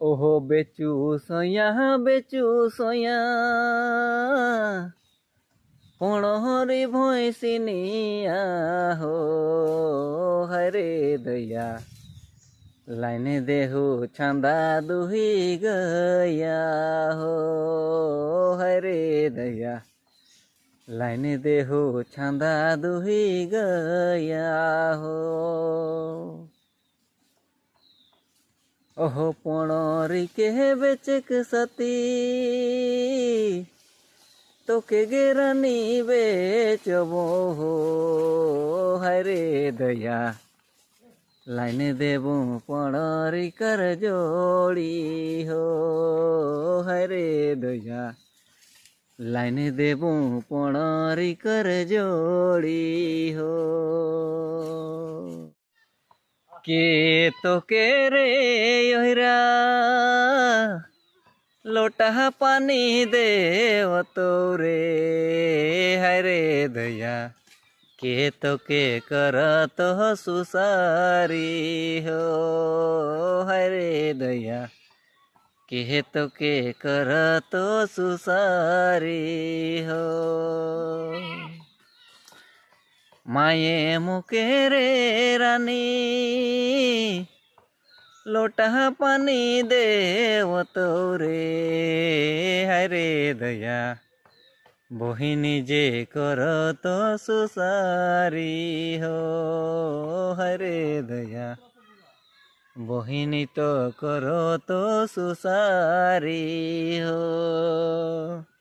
ओहो बेचू सोया पणहरी भैंसिनिया हो हरे दया लाइन देहु छंदा दुही गया हो हरे दया लाइन देहु छंदा दुही गया हो ओहो पणरी के बेचक सती तो के गेरनी बेचबो हो हरे दया लाइन देबू पणरी कर जोड़ी हो हरे दया लाइन देबू पणरी कर जोड़ी हो के तो के रे ओहरा लोटा पानी देव तो रे हरे दया के तो के कर तो सुसारी हो हरे दया के तो के कर तो सुसारी हो माये मुके रे रानी लोटा पानी देव तो रे हरे दया बहिनी जे कर तो सुसारी हो हरे दया बहिनी तो करो तो सुसारी हो।